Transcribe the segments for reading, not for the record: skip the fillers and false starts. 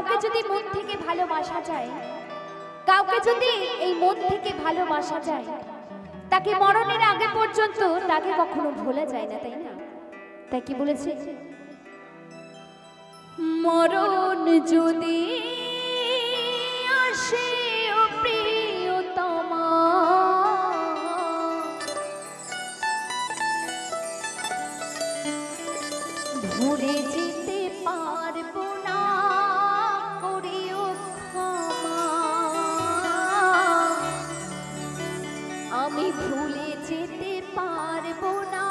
কাউকে যদি মন থেকে ভালোবাসা যায়, কাউকে যদি এই মন থেকে ভালোবাসা যায়, তাকে মরণের আগে পর্যন্ত তাকে কখনো ভোলা যায় না, তাই না? তাই কি বলেছে, মরণ যদি আসে ও প্রিয়তমা, ভুলে যেতে পারবো না, করিও ক্ষমা। আমি ভুলে যেতে পারবো না,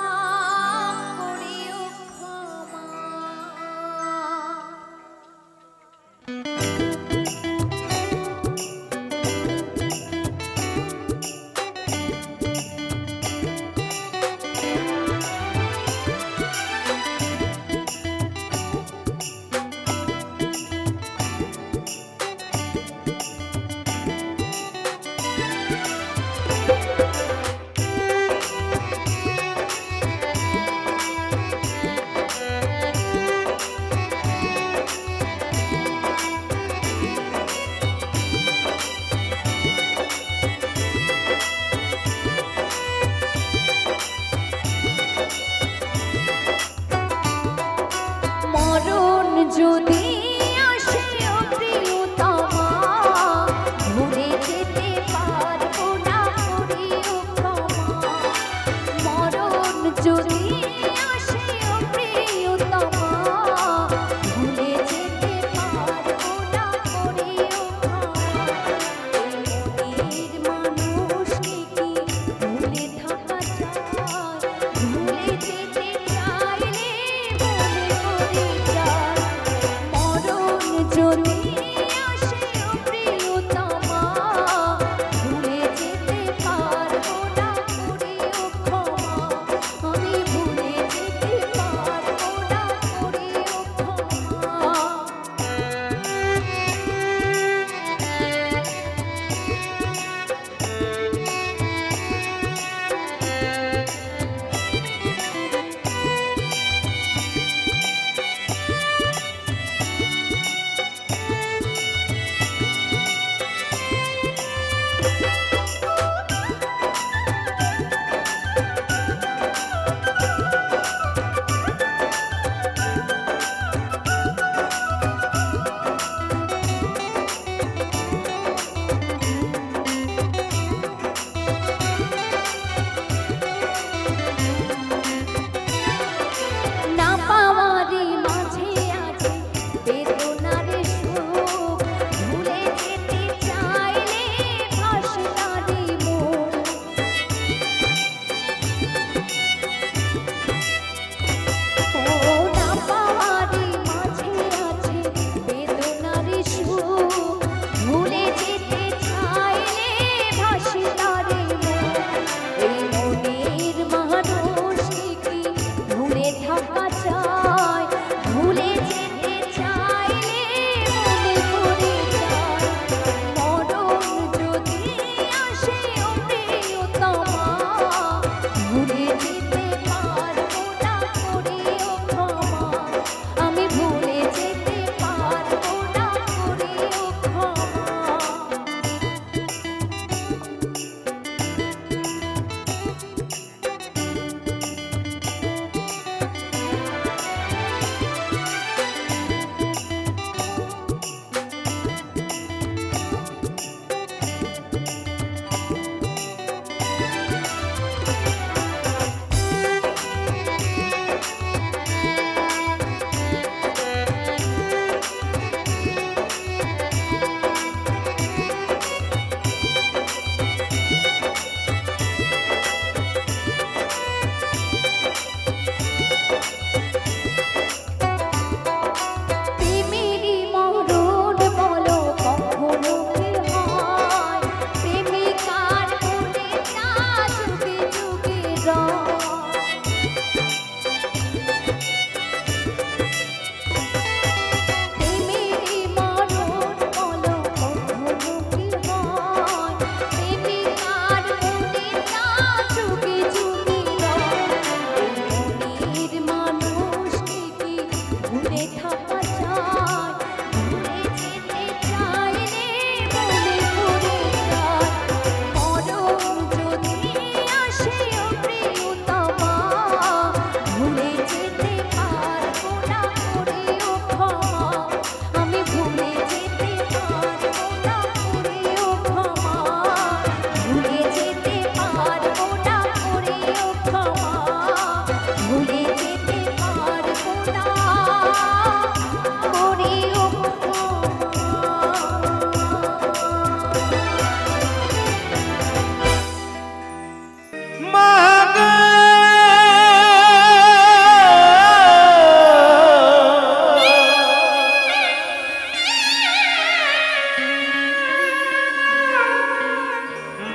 করিও ক্ষমা।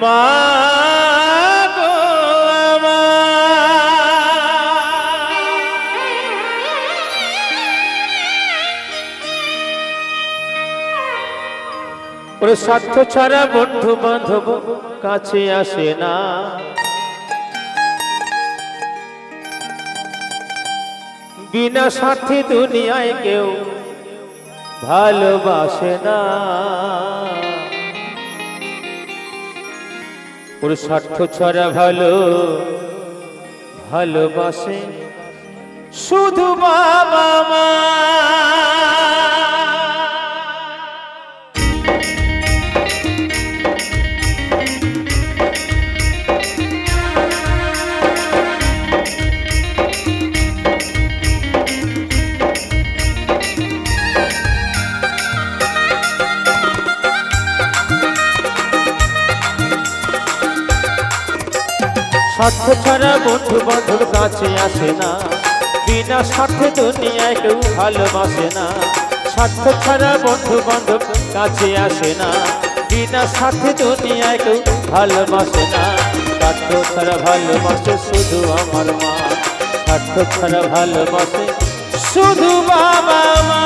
মা গো ওর স্বার্থ ছাড়া বন্ধু বান্ধব কাছে আসে না, বিনা স্বার্থে দুনিয়ায় কেউ ভালোবাসে না। ওর স্বার্থ ছাড়া ভালোবাসে শুধু বাবা মা। স্বার্থ ছাড়া বন্ধু বান্ধব কাছে আসে না, বিনা স্বার্থে দুনিয়ায় কেউ ভালোবাসে না। স্বার্থ ছাড়া বন্ধু বান্ধব কাছে আসে না, বিনা স্বার্থে দুনিয়ায় কেউ ভালোবাসে না। স্বার্থ ছাড়া ভালোবাসে শুধু আমার মা, স্বার্থ ছাড়া ভালোবাসে শুধু বাবা মা।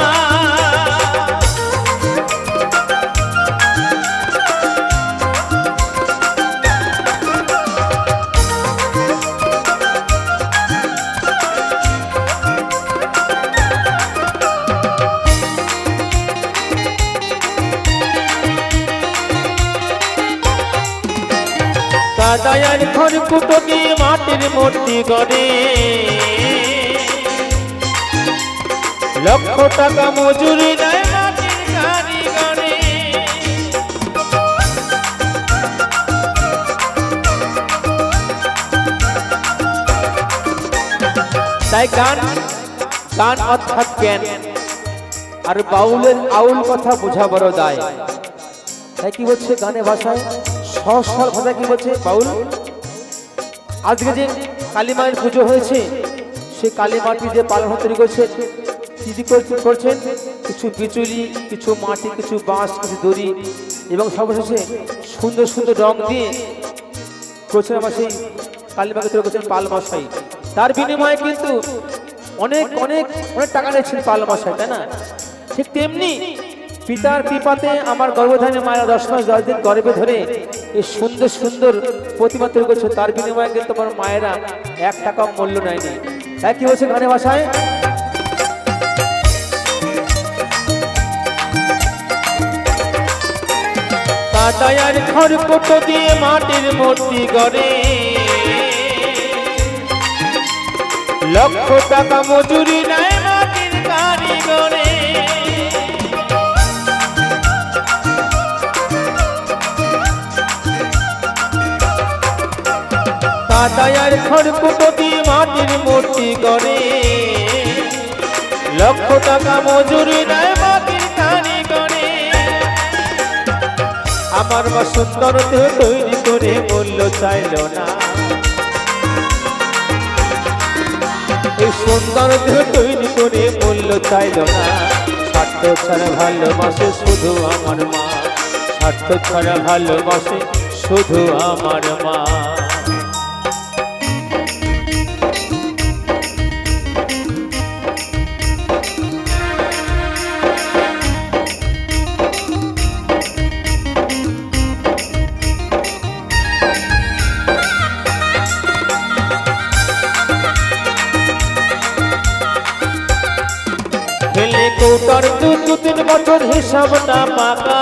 কাদায়ার ঘর কুটো গিয়ে মাটির মূর্তি গড়ে, লক্ষ টাকা মজুরি নেয় মাটির কারিগরে। তাই গান অর্থাৎ জ্ঞান, আর বাউলের আউল কথা বোঝা বড় দায়। তাই কি বলছে গানে ভাষায়, সহজ সরল ভাষা কি বলছে বাউল? আজকে যে কালী মায়ের পুজো হয়েছে, সেই কালী মাটি যে পালন তৈরি করছে, করছেন কিছু বিচুলি, কিছু মাটি, কিছু বাঁশ, কিছু দড়ি এবং সর্বশেষে সুন্দর সুন্দর রং দিয়ে করছেন আমার সেই কালী মাকে তৈরি করছেন পাল মশাই। তার বিনিময়ে কিন্তু অনেক অনেক অনেক টাকা নিচ্ছেন পাল মশাই, তাই না? ঠিক তেমনি পিতার কৃপাতে আমার গর্ভধারী মায়েরা 10 মাস 10 দিন গর্ভে ধরে এই সুন্দর সুন্দর প্রতিমা তৈরি করছে, তার বিনিময়ে কিন্তু আমার মায়েরা 1 টাকা মূল্য নেয়নি। তাই কি হচ্ছে গানে ভাষায়, কাদায়ার ঘর কুটো দিয়ে মাটির মূর্তি গড়ে, লক্ষ টাকা মজুরি নেয় মাটির কারিগরে। কাদায়ার ঘর কুটো দিয়ে মাটির মূর্তি গড়ে, লক্ষ টাকা মজুরি নেয় মাটির কারিগরে। আমার মা সুন্দর দেহ তৈরি করে মূল্য চাইল না, এই সুন্দর দেহ তৈরি করে মূল্য চাইল না। স্বার্থ ছাড়া ভালোবাসে শুধু আমার মা, স্বার্থ ছাড়া ভালোবাসে শুধু আমার মা। কৌটার 2-3 বছর হিসাবটা পাকা,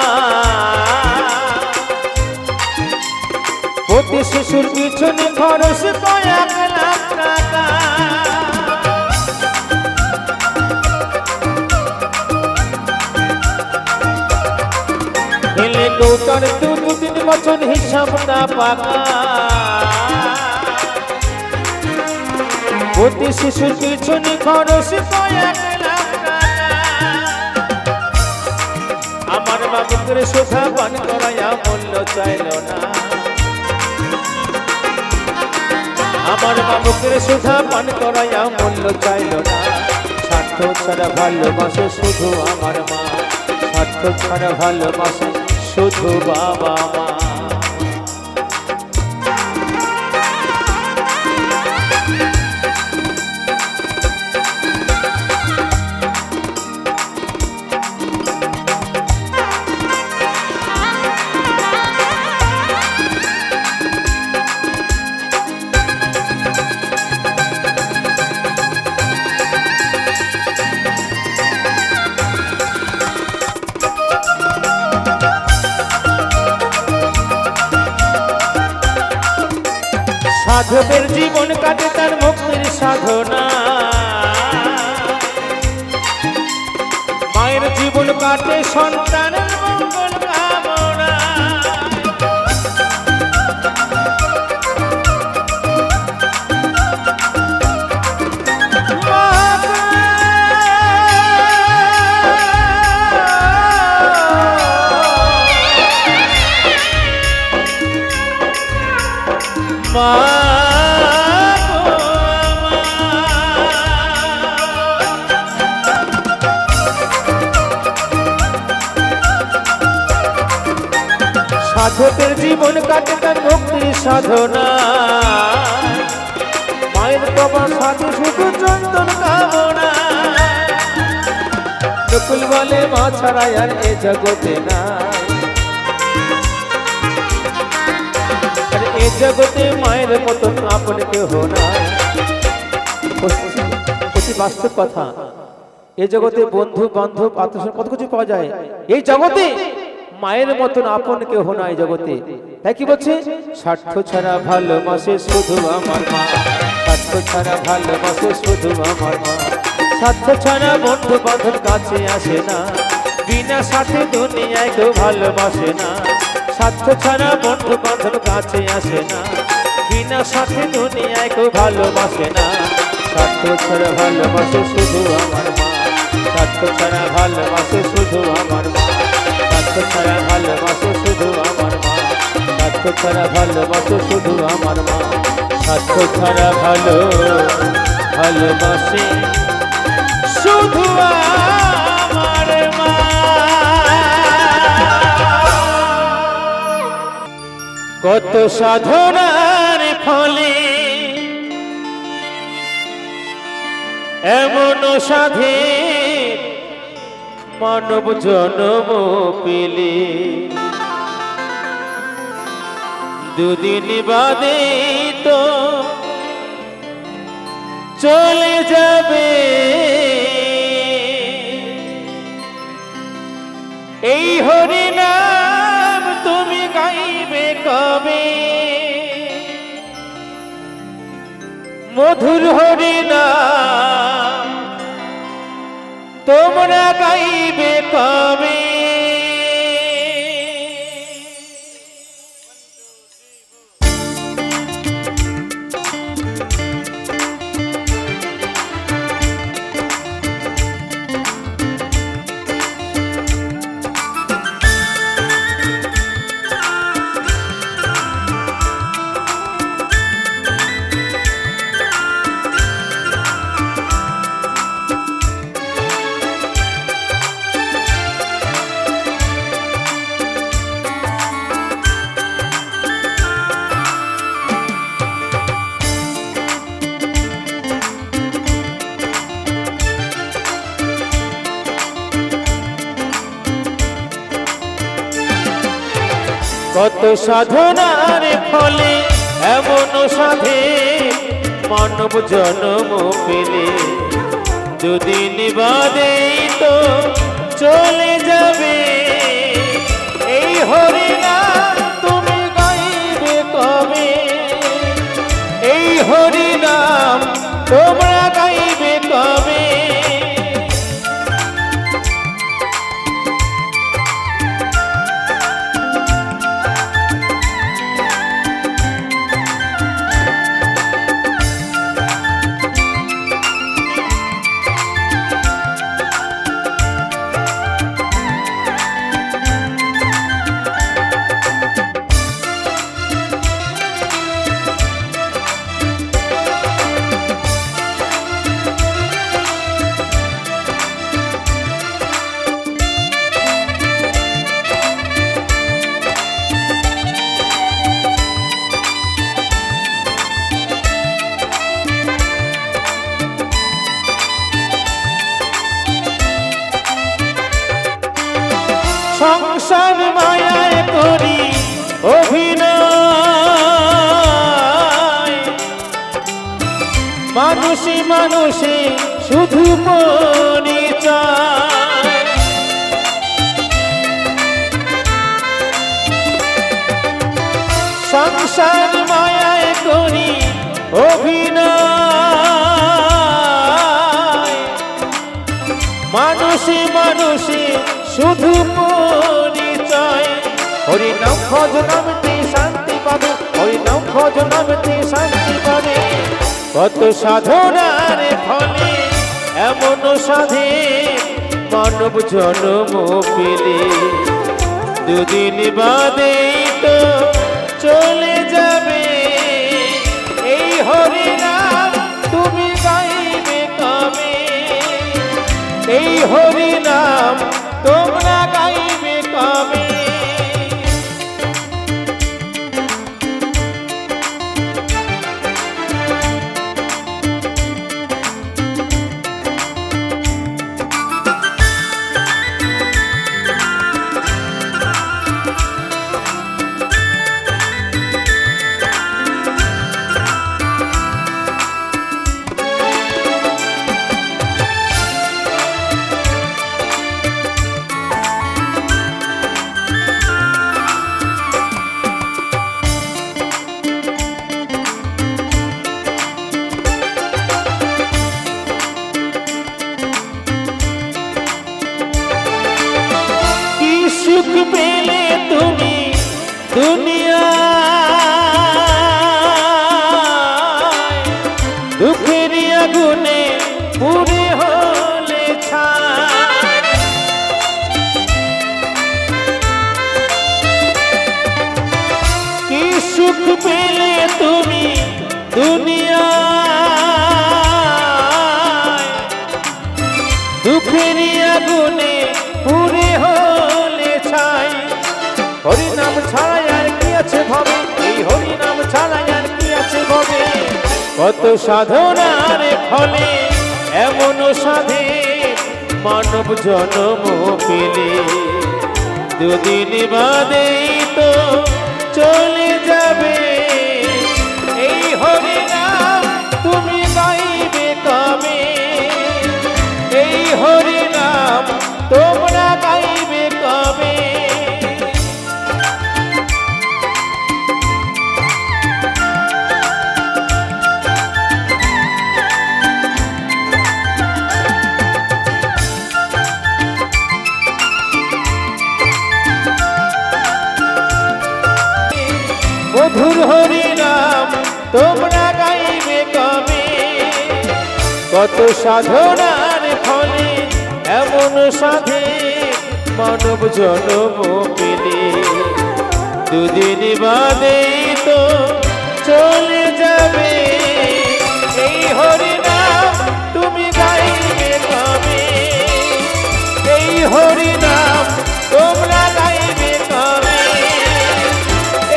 প্রতি শিশুর পিছনে খরচ কয়েক লাখ টাকা। হেলে কৌটার 2-3 বছর হিসাবটা পাকা, প্রতি শিশুর পিছনে খরচ কয়েক লাখ টাকা। আমার বাবুকে সোধা পান করাইয়া মূল্য চাইল না, আমার বাবুকে সোধা পান করাইয়া মূল্য চাইল না। স্বার্থ ছাড়া ভালোবাসে শুধু আমার মা, স্বার্থ ছাড়া ভালোবাসে শুধু বাবা মা। সাধকের জীবন কাটে তার মুক্তির সাধনা, মায়ের জীবন কাটে সন্তানের মঙ্গল কামনা। সাধকের জীবন কাটে তার মুক্তির সাধনা, মায়ের বাবার সাথে শুধু চন্দন কামনা। নকুল বলে মা ছাড়া আর এ জগতে না, আর এ জগতে মায়ের মতন আপন কেহ না। অতি বাস্তব কথা, এই জগতে বন্ধু বান্ধব আত্মীয় কত কিছু পাওয়া যায়, এই জগতে মায়ের মতন আপন কেহ নাই জগতে। তাই কি বলছে, স্বার্থ ছাড়া ভালোবাসে শুধু আমার মা, স্বার্থ ছাড়া ভালোবাসে শুধু আমার মা। স্বার্থ ছাড়া বন্ধু বান্ধব কাছে আসে না, বিনা স্বার্থে দুনিয়ায় কেউ ভালোবাসে না। স্বার্থ ছাড়া বন্ধু বান্ধব কাছে আসে না, বিনা স্বার্থে দুনিয়ায় কেউ ভালোবাসে না। স্বার্থ ছাড়া ভালোবাসে শুধু আমার মা, স্বার্থ ছাড়া ভালোবাসে শুধু আমার মা, স্বার্থ ছাড়া ভালোবাসে শুধু আমার মা, স্বার্থ ছাড়া ভালোবাসে শুধু আমার মা, স্বার্থ ছাড়া ভালোবাসে শুধু আমার মা। কত সাধনার ফলে এমন সাধে মানব জন্ম পেলে, দুদিন বাদে তো চলে যাবে। এই হরি নাম তুমি গাইবে কবে, মধুর হরি নাম তোমরা গাইবে কবে। কত সাধনার ফলে এমন সাধে মানব জন্ম পেলে, দুদিন বাদে তো চলে যাবে। এই হরি নাম তুমি গাইবে কবে, এই হরি নাম তোমরা গাইবে কবে। সংসার মায়ায় করি অভিনয়, মানুষে মানুষে শুধু পরিচয়। সংসার মায়ায় করি অভিনয় মানুষে মানুষে শুধু পরিচয় হরিনাম ভজনামতে শান্তি পাবে হরিনাম ভজনামতে শান্তি পাবে কত সাধনার ফলে এমন সাধে মানব জন্ম পেলে দুদিন বাদে তো চলে যাবে এই হরিনাম তুমি গাইবে কবে এই হরিনাম তোমরা গাইবে কবে সুখ পেলে তুমি দুনিয়া দুঃখের আগুনে পুড়ে হলে ছাই কি সুখ পেলে তুমি দুনিয়া দুঃখের আগুনে পুড়ে হলে ছাই হরিনাম ছাড়া আর কি আছে ভবে এই হরিনাম ছাড়া আর কি আছে ভবে কত সাধনার ফলে এমন সাধে মানব জন্ম পেলে দুদিন বাদে তো চলে যাবে এই হরিনাম তুমি গাইবে কবে এই হরিনাম তোমরা গাইবে কবে মধুর হরিনাম তোমরা গাইবে কবে কত সাধনার ফলে এমন সাধে মানব জন্ম পেলে দুদিন বাদে তো চলে যাবে এই হরিনাম তুমি গাইবে কবে এই হরিনাম তোমরা গাইবে কবে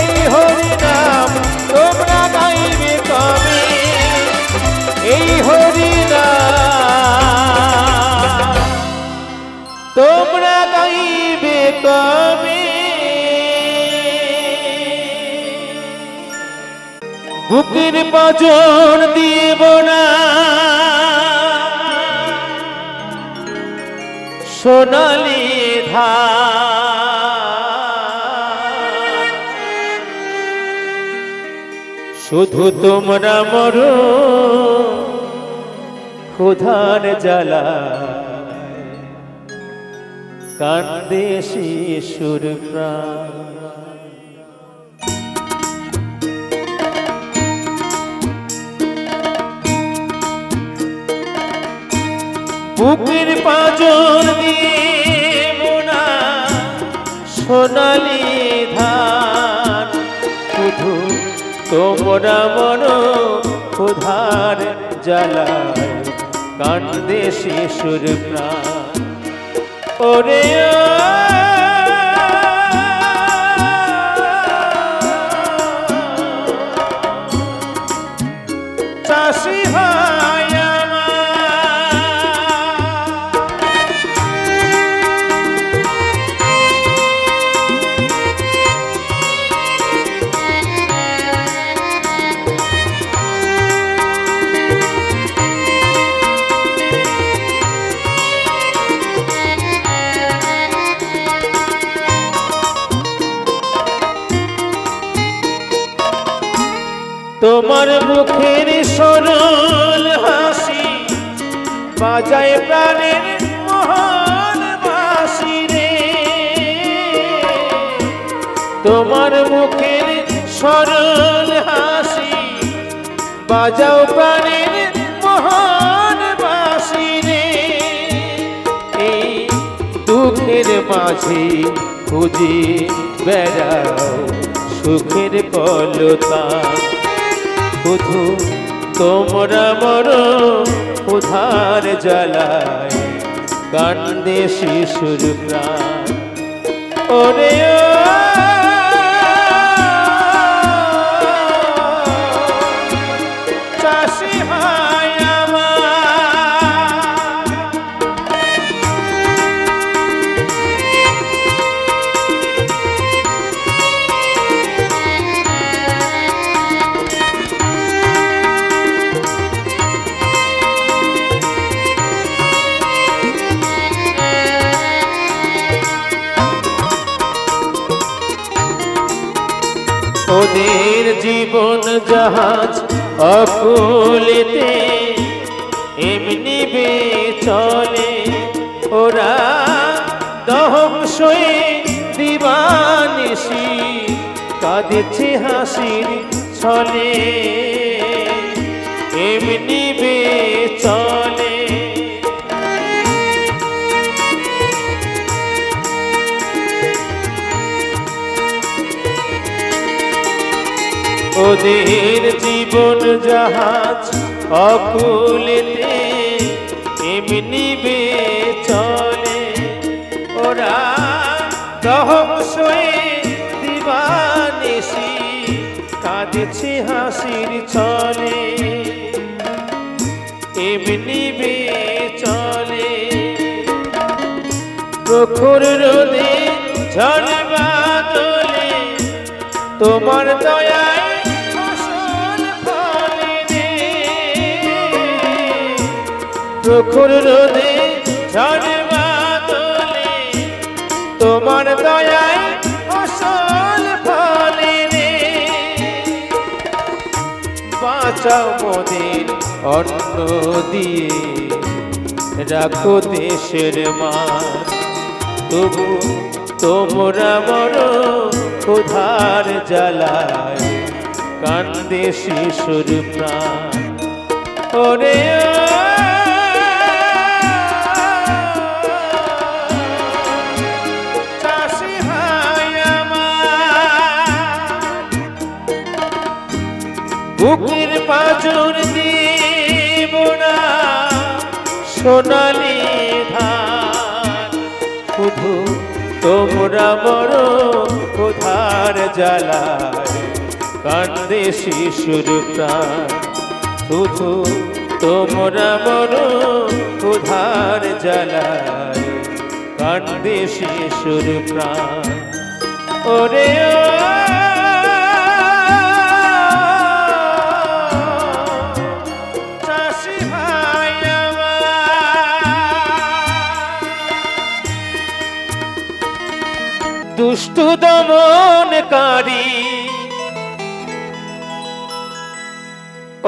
এই হরিনাম তোমরা গাইবে কবে এই হরিনাম তোমরা গাইবে কবে বুকের পাঁজর দিব না সোনালি ধার শুধু তোমরা মরো ক্ষুধার জ্বালা কান্দে শিশুর প্রাণ বুকের পাঁজর দিব না সোনালি ধান শুধু তোমরা মনো ক্ষুধার জ্বালায় কান্দে শিশুর প্রাণ ওরে চাষি ভাই তোমার মুখের সরল হাসি বাজায় প্রাণের মহান বাঁশি রে। তোমার মুখের সরল হাসি বাজাও প্রাণের মহান বাঁশি রে। এই দুঃখের মাঝে খুঁজে বেড়াও সুখের কলতা। শুধু তোমরা মরো উধার জ্বালায় কান্দে শিশুর প্রাণ। ওরে চাষি ভাই আমার, ওদের জীবন জাহাজ অকুলেতে এমনি বে চলে। ওরা দহমসয়ে দিবানিশি কাঁদেছে হাসির ছলে। এমনি বে চলে। ওদের জীবন জাহাজ অকুলেতে এমনি বে চলে। ওরা রহস্যে দিবানিশি কাঁদেছে হাসির ছলে। এমনি বে চলে। প্রখর রোদে ঝড় বাদলে তোমার দয়ায় প্রখর রোদে ঝড় বাদলে তোমার দয়ায় ফসল ফলে রে। বাঁচাও মোদের অন্ন দিয়ে রাখো দেশের মান। তবু তোমরা মরো ক্ষুধার জ্বালায় কান্দে শিশুর প্রাণ। ওরে বুকের পাঁজর দিব না সোনালি ধান। শুধু তোমরা মরো ক্ষুধার জ্বালায় কান্দে শিশুর প্রাণ। শুধু তোমরা মরো ক্ষুধার জ্বালায় কান্দে শিশুর প্রাণ। ওরে দুষ্টু দমনকারী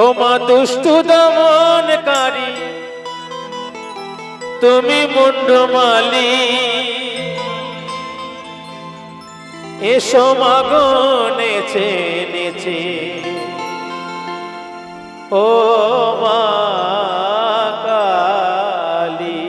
ও মা দুষ্টু দমনকারী তুমি মুন্ডমালি। এসো মাগো নেচে নেচে ও মা কালী।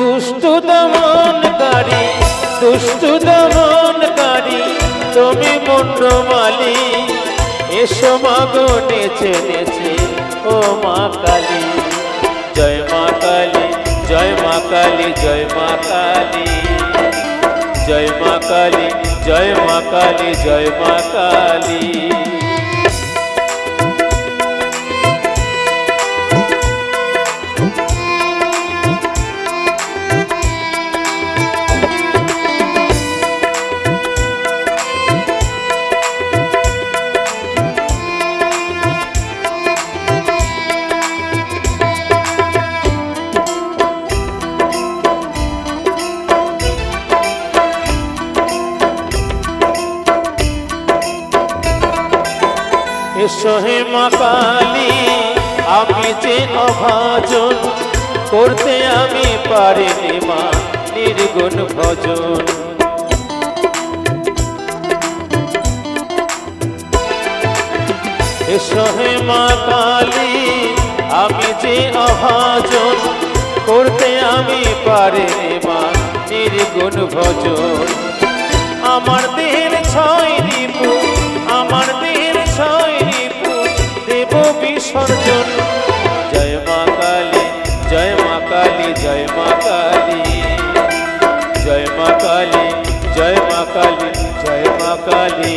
দুষ্টু দমনকারী দুষ্টু দমনকারী তুমি মুন্ডমালি। এসো মাগো নেচে নেচে ও মা কালী। জয় মা কালী, জয় মা কালী, জয় মা কালী, জয় মা কালী, জয় মা কালী, জয় মা কালী। এসো হে মা কালী, আমি যে অভাজন, করতে আমি পারিনি মা নির্গুণ ভজন। এসো হে মা কালী, আমি যে অভাজন, করতে আমি পারিনি মা নির্গুণ ভজন। আমার দেহের ছয় রিপু, আমার দেহের ছয় রিপু দেব বিসর্জন। জয় মা কালী, জয় মা কালী, জয় মা কালী, জয় মা কালী, জয় মা কালী, জয় মা কালী।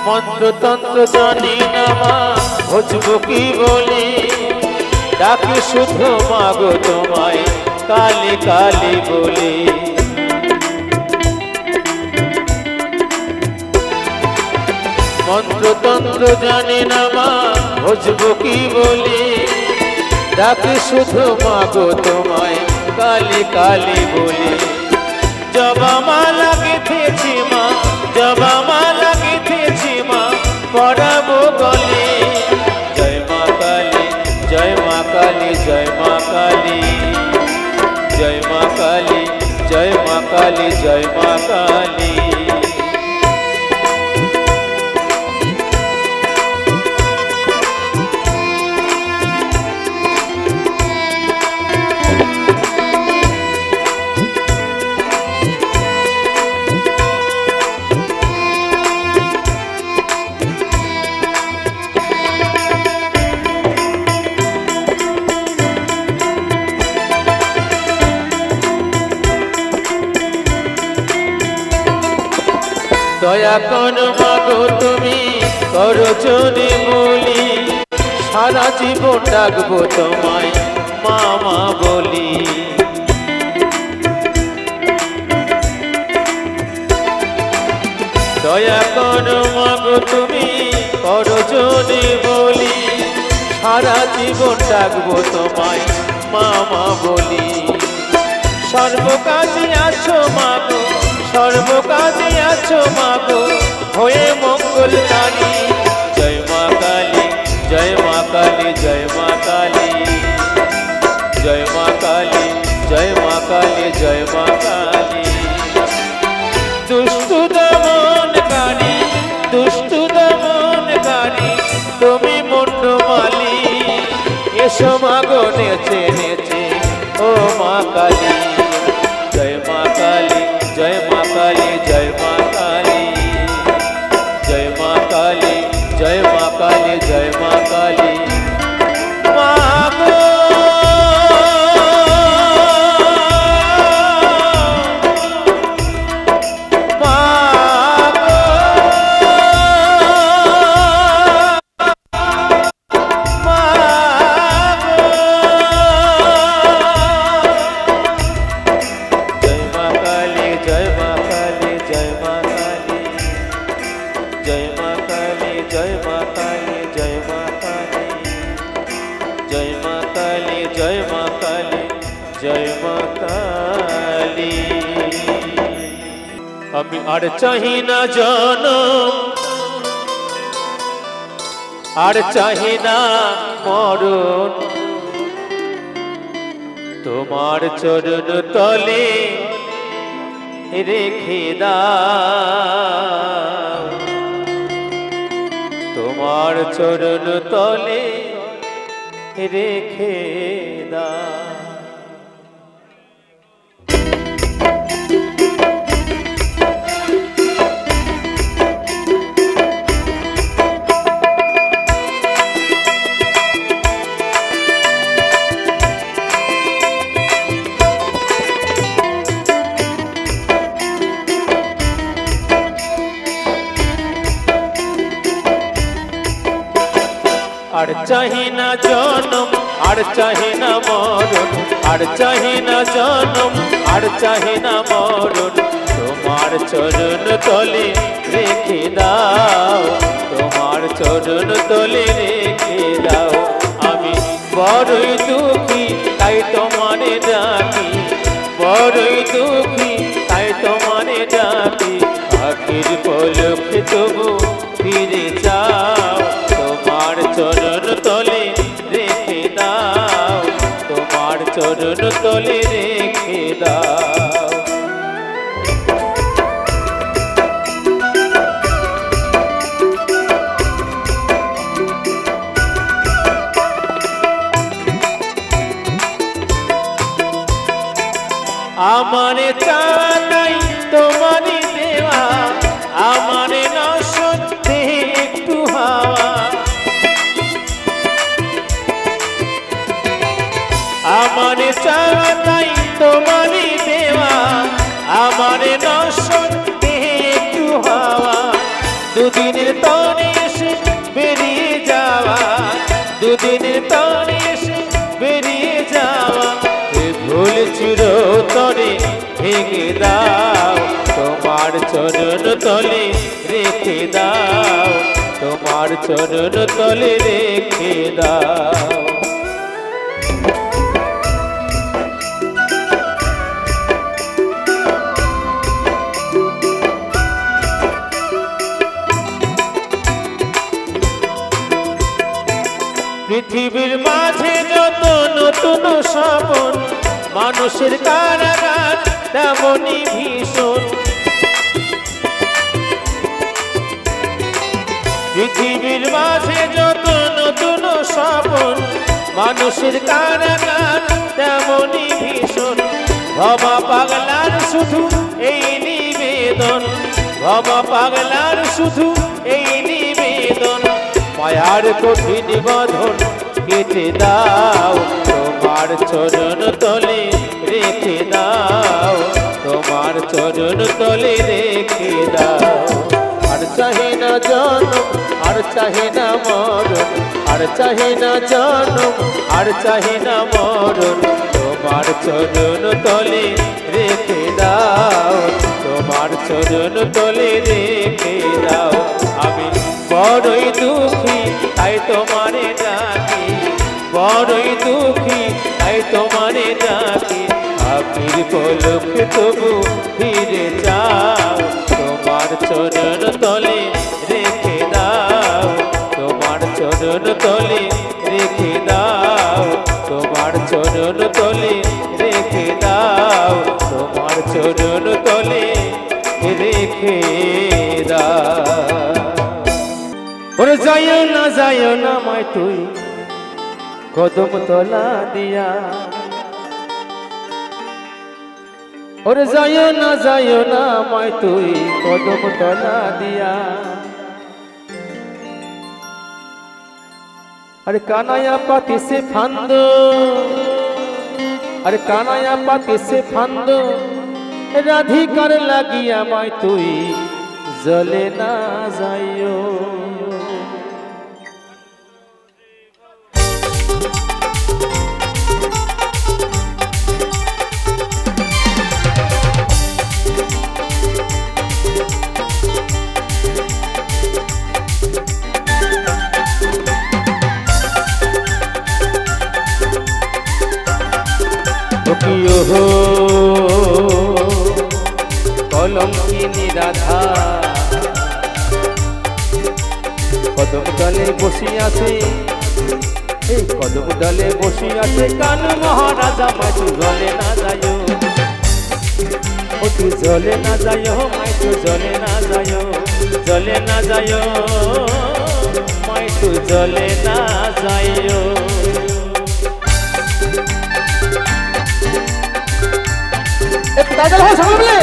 মন্ত্রতন্ত্র জানি না মা, ভজবো কি বলি, ডাকি শুধু মাগো তোমায় কালী কালী বলি। মন্ত্রতন্ত্র জানি না মা, ভজবো কি বলি, ডাকি শুধু মাগো তোমায় কালী কালী বলি। জবা মালা গেঁথেছি মা, জবা মালা গেঁথেছি মা, পরাবো গলে। জয় মা কালী, জয় মা কালী, জয় মা কালী, জয় মা কালী, জয় মা কালী, জয় মা কালী। দয়া করো মাগো তুমি, করো যদি বলি, সারা জীবন ডাকবো তোমায় মা মা বলি। দয়া করো মাগো তুমি, করো যদি বলি, সারা জীবন ডাকবো তোমায় মা মা বলি। সর্বকাজে আছো মাগো, সর্বকাজে আছো মাগো, হয়ে মঙ্গলকারী। জয় মা কালী, জয় মা কালী, জয় মা কালী, জয় মা কালী, জয় মা কালী, জয় মা কালী। দুষ্টু দমনকারী, দুষ্টু দমনকারী তুমি মুন্ডমালী। এসো মাগো নেচে নেচে ও মা কালী। জয় মা কালী, জয় মা কালী, জয় মা কালী, জয় মা কালী, জয় মা কালী, জয় মা কালী। মা গো মা গো মা গো আমি আর চাহি না জনম আর চাহি না মরণ তোমার চরণ তলে রেখে দাও তোমার চরণ তলে রেখে দাও আর চাহি না জনম আর চাহি না মরণ আর চাহি না জনম আর চাহি না মরণ তোমার চরণ তলে রেখে দাও তোমার চরণ তলে রেখে দাও আমি বড়ই দুঃখী তাই তোমারে ডাকি বড়ই দুঃখী তাই তোমারে ডাকি আখির পলকে তবু ফিরে যাও তোমার চরণ তলে রেখে দাও তোমার চরণ তলে রেখে দাও আমারে চাই তোমারই দেওয়া আমারে না সত্যি একটু হাওয়া আমারে চাই তোমারই দেওয়া আমারে না সত্যি একটু হাওয়া দুদিনের তরে এসে বেরিয়ে যাওয়া দুদিনের তরে এসে বেরিয়ে যাওয়া ভুল চিরতরে ভেঙে দাও তোমার চরণ তলে রেখে দাও তোমার চরণ তলে রেখে দাও পৃথিবীর মাঝে যত নতুন স্বপন মানুষের কারাগার তেমনই ভীষণ পৃথিবীর মাঝে যত নতুন স্বপন মানুষের কারাগার তেমনই ভীষণ ভবা পাগলার শুধু এই নিবেদন ভবা পাগলার শুধু এই নিবেদন মায়ার কঠিন বাঁধন কেটে দাও তোমার চরণ তলে রেখে দাও তোমার চরণ তলে রেখে দাও আর চাহে না জনম আর চাহে না মরণ আর চাহে না জনম আর চাহে না মরণ তোমার চরণ তলে রেখে দাও তোমার চরণ তলে রেখে দাও আমি বড়ই দুঃখী তাই তোমারে ডাকি বড়ই দুঃখী তাই তোমারে ডাকি আখির পলকে তবু ফিরে যাও তোমার চরণ তলে রেখে দাও তোমার চরণ তলে রেখে দাও তোমার চরণ তলে রেখে দাও তোমার চরণ তলে রেখে দাও ওরে যাইও না মাই তুই কদম তলা দিয়া ওরে যাইও না মাই তুই কদম তলা দিয়া আরে কানায়া পাতি সে ফান্দ আরে কানায়া পাতি সে ফান্দ রাধিকার লাগিয়া মাই তুই জলে না যাইও কলম কিনি রাধা কদম ডালে বসে আছে এই কদম ডালে বসে আছে কানু মহারাজা মাইতু জলে না যায় ও তুই জলে না যায় মাইতু জলে না যায় জলে না যায় মাইতু জলে না যায় একটু দাদা ভাই সামনে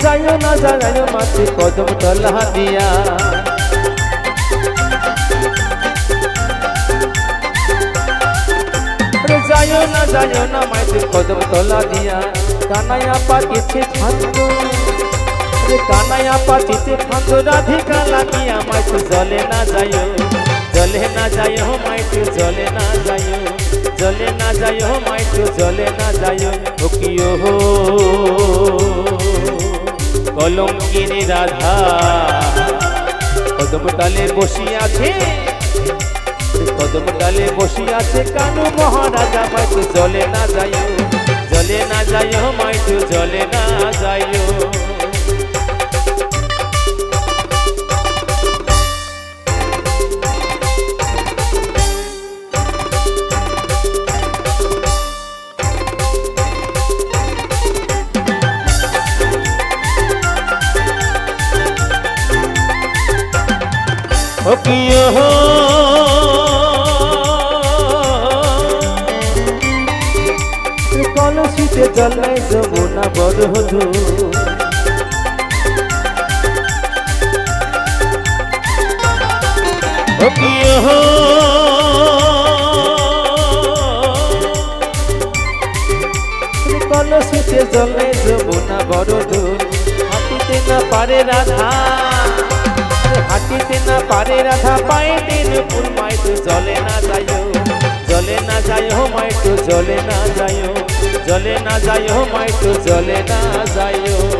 जायो ना जायो माथे कदम तला दिया जायो ना माथे कदम तला दिया कानाया पातीचे फांदो कानाया पातीचे फांदो राधिका लागिया माथे जले ना जायो माइतु जले ना जायो माइतु जले ना जायो ओकियो हो कलंकिनी राधा कदम डाले बसि आछे कानू महाराजा माइतु जले ना जायो माइतु जले ना जायो कलसीते जले जमुना बरहधु कलसीते जले जमुना बरहधु हाथीते ना पारे राधा हाथीते ना पारे राधा पाए दिन पुर माइतु जले ना जायो माइतु जले ना जायो माइतु जले ना जायो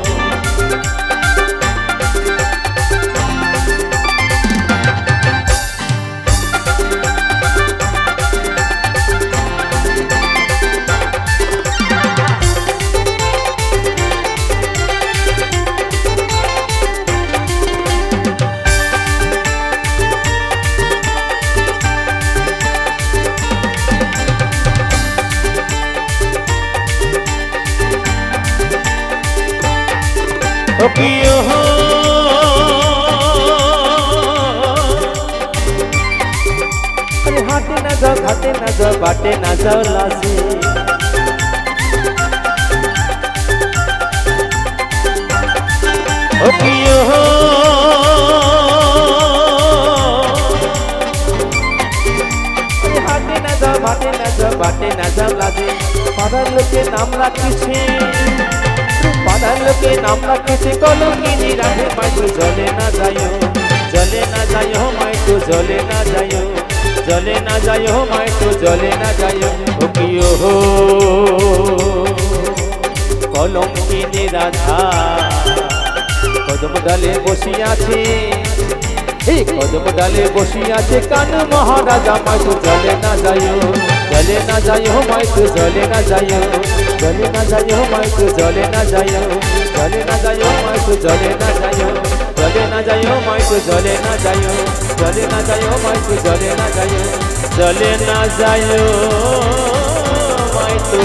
घाटे ना जाओ बाटे ना जाओ लासी बाटे ना जाओ लासी पादार लोके नाम राखिछे कलंकिनी राधे माइतु जले ना जायो माइतु जले ना जायो माइतु जले ना जायो ओकियो हो कलंकिनी राधा कदम डाले बसि आछे कदम डाले बसि आछे कानू महाराजा माइतु जले ना जायो माइतु जले ना जायो माइतु जले ना जायो माइतु जले ना जायो माइतु जले ना जायो माइतु जले ना जायो माइतु